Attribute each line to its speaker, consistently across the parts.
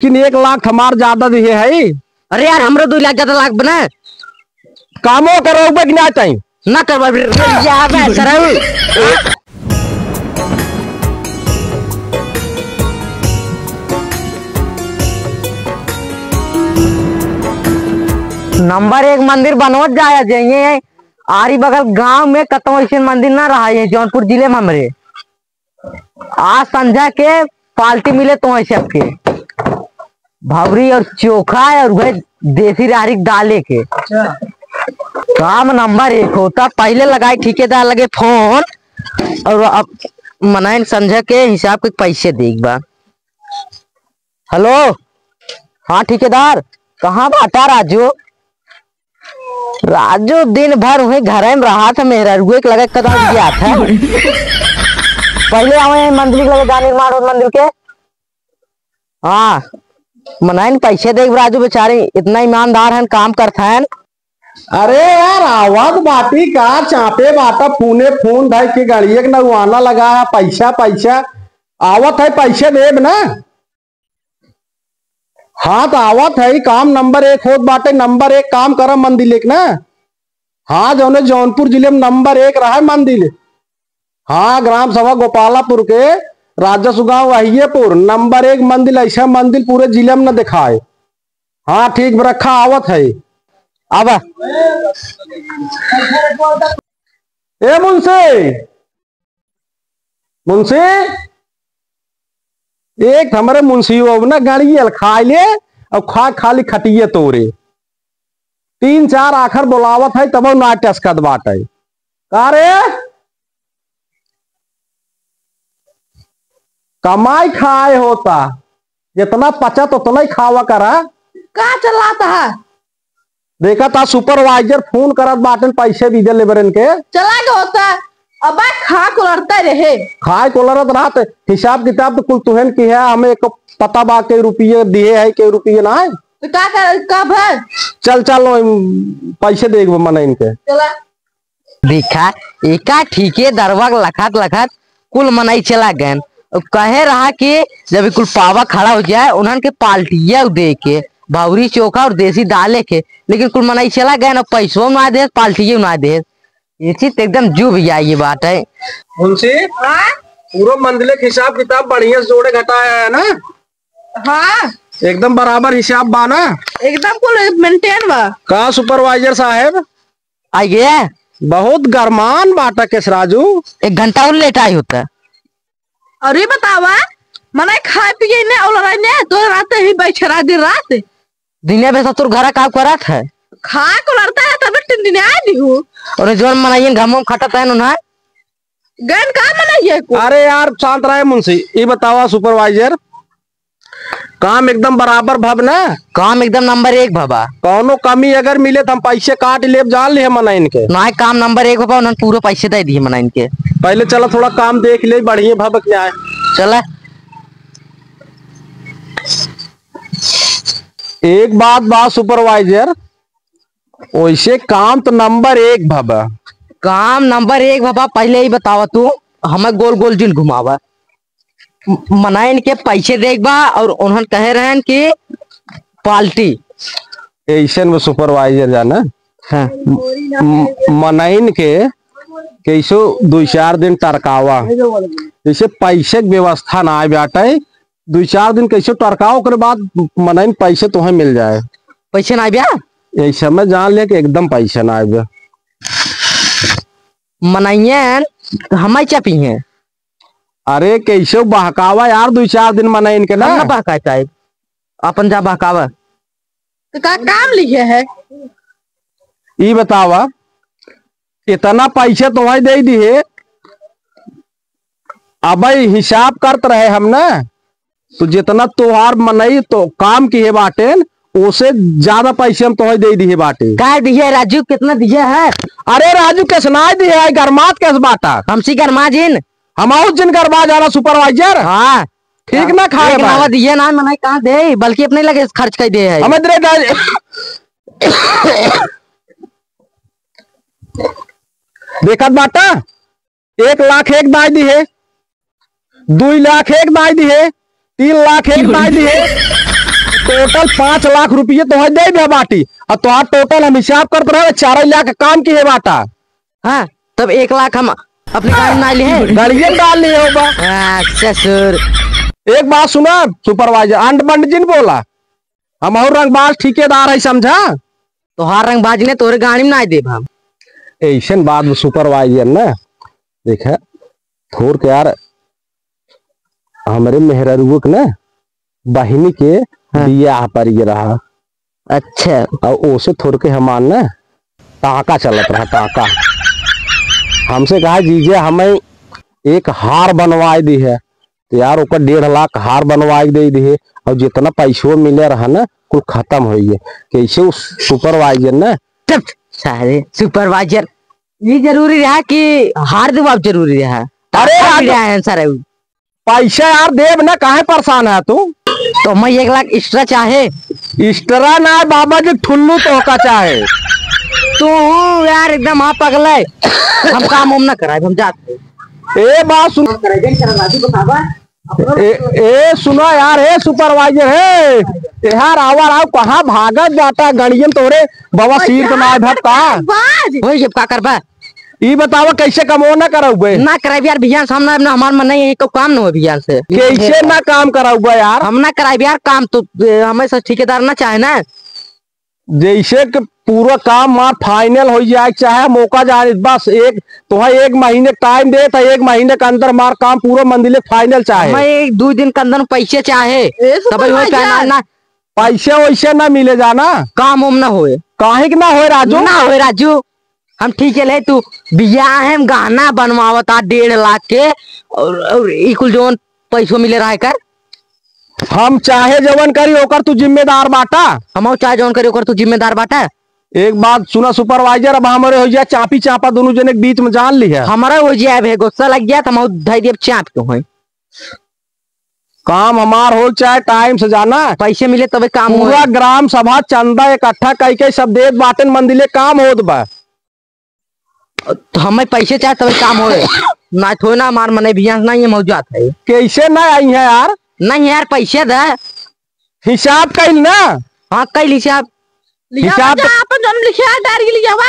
Speaker 1: कि 1 लाख हमार ज्यादा दिए है।
Speaker 2: अरे यार हमरो 2 लाख ज्यादा लाख बना
Speaker 1: कामो करो कि ना चाहिए
Speaker 2: ना कर नंबर 1 मंदिर बनवत जाया जाइए। आरी बगल गांव में कतौ ऐसे मंदिर ना रहा है जौनपुर जिले में हमरे। आज संध्या के पार्टी मिले तो ऐसे आपके भवरी और चोखा और वह देसी राहरी डाले के काम नंबर 1 होता। पहले लगाए ठेकेदार लगे फोन और अब मनाइन संध्या के हिसाब के पैसे देख बा। हेलो हाँ ठेकेदार कहाँ बाटा राजू? राजू दिन भर वही घर में रहा था। मेरा रुए लगा कदम गया था। पहले हमें मंदिर लगे गांव निर्माण हो मंदिर के। हाँ मनाइन पैसे देख राजू बेचारे इतना ईमानदार है काम करता है।
Speaker 1: अरे यार आवाज बाटी का चापे बाटा फोने फोन भाई के गाड़िए के नगवाना लगा है। पैसा पैसा आवत है पैसे देब ना। हाँ तो आवत है काम नंबर 1 होत बाटे। नंबर 1 काम कर मंदिर एक ना। हाँ जौने जौनपुर जिले में नंबर 1 रहा है मंदिर। हाँ ग्राम सभा गोपालापुर के राजस्व गांव वहिएपुर नंबर 1 मंदिर। ऐसा मंदिर पूरे जिले में न दिखाए। हाँ ठीक रखा आवत है।
Speaker 2: अब
Speaker 1: ए मुंशी मुंशी एक हमारे मुंशी हो ना गाड़ी खाए ले और खा खाली खटिए तोरे 3-4 आखर बोलावत है तब ना टसकत बाट है का रे कमाई खाए होता जितना पचत उतना ही खावा करा
Speaker 3: का चलाता है।
Speaker 1: देखा था सुपरवाइजर फोन करत बाटन पैसे दीजिए लेबरन के
Speaker 3: चला के होता है अब खा को लड़ता रहे
Speaker 1: खाए को लड़त रहा हिसाब किताब तो कुल तुहन की है। हमें एक पता बा के रुपये दिए है के रुपये ना है
Speaker 3: तो क्या कर कब है।
Speaker 1: चल चल पैसे देख मन इनके
Speaker 3: चला
Speaker 2: देखा एका ठीके दरवाग लखत लखत कुल मनाई चला गए। कहे रहा कि जब कुल पावा खड़ा हो जाए उन्हन के पाल्टिया दे के भावरी चोखा और देसी डाले के लेकिन कुल मनाई चला गए ना पैसों ना दे पाल्टिया ना दे। ये चीज एकदम जुब गया ये बात है।
Speaker 1: मुंशी पूरा मंदिर के हिसाब किताब बढ़िया से जोड़े घटाया है ना।
Speaker 3: हाँ
Speaker 1: एकदम बराबर हिसाब बा ना
Speaker 3: एकदम कुल मेंटेन बा।
Speaker 1: का सुपरवाइजर साहब
Speaker 2: आ गया
Speaker 1: बहुत गरमान बाटा के राजू
Speaker 2: 1 घंटा और लेट आई होता।
Speaker 3: अरे बतावा मना खाए पिए ने और ने तो रात ही बैठा दिन रात
Speaker 2: दिने में तोर घर काम करत है
Speaker 3: खाए को लड़ता है तब 3 दिन आए नहीं हूँ
Speaker 2: और जोन मनाइए घमों खटत है उन्हें
Speaker 3: गन का मनाइए को।
Speaker 1: अरे यार शांत रहे मुंशी ये बतावा सुपरवाइजर काम एकदम बराबर भब ना।
Speaker 2: काम एकदम नंबर 1 भबा।
Speaker 1: कौनो कमी अगर मिले तो हम पैसे काट ले जान ले मना इनके
Speaker 2: ना काम नंबर 1 भबा उन्होंने पूरे पैसे दे दिए मना इनके।
Speaker 1: पहले चलो थोड़ा काम देख ले बढ़िया भब क्या है
Speaker 2: चला
Speaker 1: एक बात सुपरवाइजर वैसे काम तो नंबर 1 भबा।
Speaker 2: काम नंबर 1 भबा। पहले ही बतावा तू हमें गोल गोल जिल घुमावा मनाइन के पैसे देख बा और उन्होंने कहे रहे कि पार्टी
Speaker 1: ऐसे में सुपरवाइजर जाना
Speaker 2: हाँ।
Speaker 1: मनाइन के कैसो 2-4 दिन टरकावा जैसे पैसे की व्यवस्था ना आए बाटा 2-4 दिन कैसे टरकाओ के बाद मनाइन पैसे तुम्हें मिल जाए।
Speaker 2: पैसे ना ब्या
Speaker 1: ऐसे में जान ले कि एकदम पैसे ना आए
Speaker 2: मनाइए हम चापी हैं।
Speaker 1: अरे कैसे बहकावा यार 2-4 दिन मनाइन के ना
Speaker 2: बहका अपन जा बहकावा
Speaker 3: तो का काम लिखे है
Speaker 1: ये बतावा इतना पैसे तुम्हें दे दिए अब हिसाब करते रहे हम ना तो जितना त्योहार मनाई तो काम की है बाटे उसे ज्यादा पैसे हम तुम्हें दे दिए बाटे।
Speaker 2: क्या दिए राजू कितना दिए है।
Speaker 1: अरे राजू कैसे ना दिए है गरमात कैसे बाटा
Speaker 2: हमसी गरमा जिन
Speaker 1: हम जिन गरमा जाना सुपरवाइजर।
Speaker 2: हाँ
Speaker 1: ठीक ना खाए
Speaker 2: दिए ना मना कहाँ दे बल्कि अपने लगे खर्च कर दे है
Speaker 1: हमें देखत बाटा 1 लाख एक दाई दी है 2 लाख एक दाई दी है 3 लाख एक दाई दी है टोटल 5 लाख रुपये तुम्हें दे दे बाटी और तुम्हारा टोटल हम हिसाब करते रहे 4 लाख काम की है बाटा।
Speaker 2: हाँ तब 1 लाख हम अपनी गाड़ी में डाली है।
Speaker 1: गाड़ियां डाल लिए होगा।
Speaker 2: अच्छा सर
Speaker 1: एक बात सुना सुपरवाइजर अंड बंड जिन बोला हम और रंगबाज ठेकेदार है समझा।
Speaker 2: तो हर रंगबाजी ने तोरे गाड़ी में ना दे हम
Speaker 1: ऐसा बात सुपरवाइजर ना देखा थोड़ के यार हमारे मेहररुक ना बहिनी के बियाह पर ये रहा।
Speaker 2: अच्छा
Speaker 1: और ओसे थोड़ के हमार ना टाका चलत रहा टाका। हमसे कहा जीजे हमें एक हार बनवाई दी है तो यार ओकर 1.5 लाख हार बनवाई दे दी है और जितना पैसों मिले रहा ना कुल खत्म हो गए। कैसे उस सुपरवाइजर ना
Speaker 2: सारे सुपरवाइजर ये जरूरी रहा कि हार दबाव जरूरी रहा।
Speaker 1: अरे
Speaker 2: आंसर है
Speaker 1: पैसा यार देव ना काहे परेशान है तू।
Speaker 2: तो मैं 1 लाख एक्स्ट्रा चाहे
Speaker 1: एक्स्ट्रा ना बाबा जी ठुल्लू तो का चाहे
Speaker 2: तू यार एकदम आप पगला हम काम हम ना कराए हम जाते।
Speaker 1: ए बात सुन ए सुनो यार हे सुपरवाइजर है यार आवर आओ कहाँ भागत जाता गड़ियन तोरे बाबा सीर तो ना भटका
Speaker 2: वही जब का करबा
Speaker 1: ई बतावा कैसे कमो ना कराऊबे
Speaker 2: ना कराए यार भैया सामने ना हमार मन नहीं है तो काम ना हो भैया से
Speaker 1: कैसे ना काम कराऊबे यार
Speaker 2: हम ना कराए यार काम तो हमें सब ठेकेदार ना चाहे ना
Speaker 1: जैसे कि पूरा काम मार फाइनल हो जाए चाहे मौका जाए बस एक तुम्हें 1 महीने टाइम दे तो 1 महीने के अंदर मार काम पूरा मंदिर फाइनल चाहे।
Speaker 2: मैं 2 दिन के अंदर पैसे चाहे तब ना
Speaker 1: पैसे वैसे ना मिले जाना
Speaker 2: काम उम ना होए
Speaker 1: काहे ना हो राजू
Speaker 2: ना हो राजू हम ठीक है तू बियाह है गहना बनवावता 1.5 लाख के और इकुल जोन पैसों मिले रहा कर
Speaker 1: हम चाहे जवन करी ओकर तू जिम्मेदार बाटा।
Speaker 2: हम चाहे जवन करी ओकर तू जिम्मेदार बाटा।
Speaker 1: एक बात सुना सुपरवाइजर अब हमारे हो जाए चापी चापा दोनों जने के बीच में जान ली है
Speaker 2: हमारा हो जाए गुस्सा लग गया तो हम धई दिए चाप क्यों है
Speaker 1: काम हमार हो चाहे टाइम से जाना
Speaker 2: पैसे मिले तबे काम
Speaker 1: पूरा ग्राम सभा चंदा इकट्ठा करके सब देत बाटन मंदिले काम होत बा
Speaker 2: तो हमें पैसे चाहे तबे काम होए ना थो ना हमार मने बियाह नहीं है मौजूद है
Speaker 1: कैसे ना आई है यार
Speaker 2: नहीं यार पैसे दे
Speaker 1: हिसाब कैल ना।
Speaker 2: हाँ कैल हिसाब
Speaker 1: हिसाब
Speaker 3: अपन जन्म लिखा डायरी लिया हुआ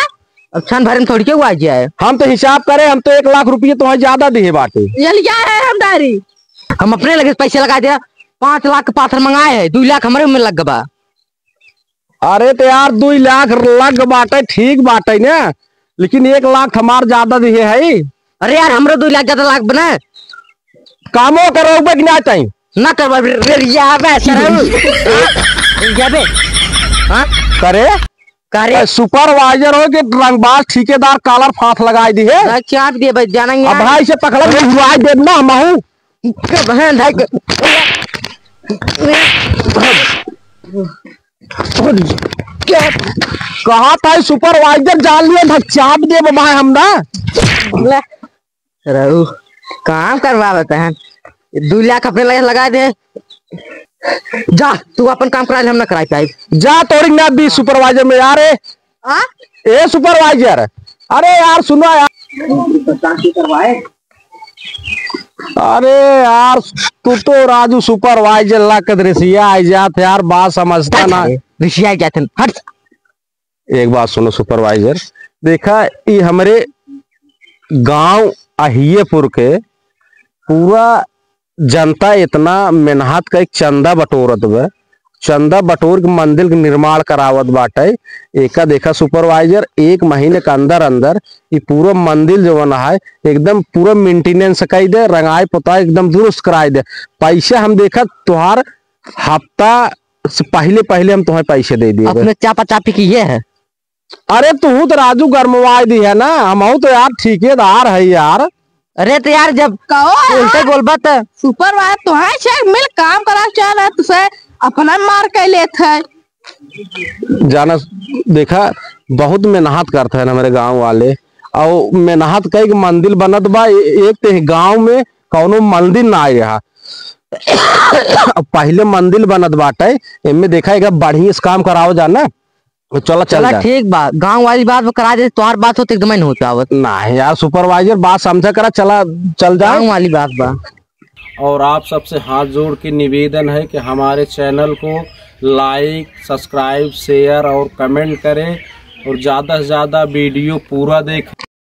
Speaker 2: अब क्षण भर में थोड़ी क्यों आ जाए
Speaker 1: हम तो हिसाब करे हम तो 1 लाख रुपये तुम्हें ज्यादा दिए बाटे
Speaker 3: ये लिया है हम डायरी
Speaker 2: हम अपने लगे पैसे लगा दिया 5 लाख के पाथर मंगाए है 2 लाख हमारे में लग गबा।
Speaker 1: अरे तो यार 2 लाख लग बाटे ठीक बाटे ना लेकिन 1 लाख हमार ज्यादा दिए है।
Speaker 2: अरे यार हमरो 2 लाख ज्यादा लाख बना
Speaker 1: कामो करो कि ना चाहिए
Speaker 2: ना करवा
Speaker 1: करे
Speaker 2: करे
Speaker 1: सुपरवाइजर हो कि रंगबाज ठेकेदार कालर फांस लगाई दी है
Speaker 2: चाप दिए भाई जाना
Speaker 1: अब भाई से पकड़ के देना महू कहा था सुपरवाइजर जान लिया चाप दे भाई हम ना
Speaker 2: रहू काम करवा लेते हैं 2 लाख अपने लगे लगा दे जा तू अपन काम करा ले हम ना कराई पाए
Speaker 1: जा तोड़ी ना भी सुपरवाइजर में यार ए सुपरवाइजर अरे यार सुनो यार अरे यार तू तो राजू सुपरवाइजर ला कदरिया आई जाते यार बात समझता ना
Speaker 2: ऋषिया जाते हट।
Speaker 1: एक बात सुनो सुपरवाइजर देखा ये हमारे गांव अहियेपुर के पूरा जनता इतना मेहनत का एक चंदा बटोरत बा चंदा बटोर के मंदिर के निर्माण करावत बाटे। एका देखा सुपरवाइजर 1 महीने के अंदर अंदर ये पूरा मंदिर जो बना है एकदम पूरा मेंटेनेंस कर दे रंगाई पोताई एकदम दुरुस्त कराई दे। पैसे हम देखा तुहार हफ्ता से पहले हम तुम्हें पैसे दे दिए
Speaker 2: अपने चापा चापी की ये है।
Speaker 1: अरे तू तो राजू गरमवाई दी है ना हम तो यार ठेकेदार है यार।
Speaker 2: अरे तो यार जब उल्टे बोलबा तो
Speaker 3: सुपरवाइजर तो है चेक मिल काम करा चाह रहा तुसे अपना मार के लेते है
Speaker 1: जाना देखा बहुत मेहनत करते हैं हमारे गांव वाले और मेहनत कई मंदिर बनत बा एक तो गांव में कौनो मंदिर ना आए रहा पहले मंदिर बनत बाटे इनमें देखा है बढ़िया से काम कराओ जाना चला
Speaker 2: चला ठीक बा गांव वाली बात करा दे तो बात हो तो एकदम नहीं हो पावत
Speaker 1: ना यार सुपरवाइजर बात समझा करा चला चल जा
Speaker 2: गांव वाली बात बा।
Speaker 4: और आप सबसे हाथ जोड़ के निवेदन है कि हमारे चैनल को लाइक, सब्सक्राइब, शेयर और कमेंट करें और ज़्यादा से ज़्यादा वीडियो पूरा देखें।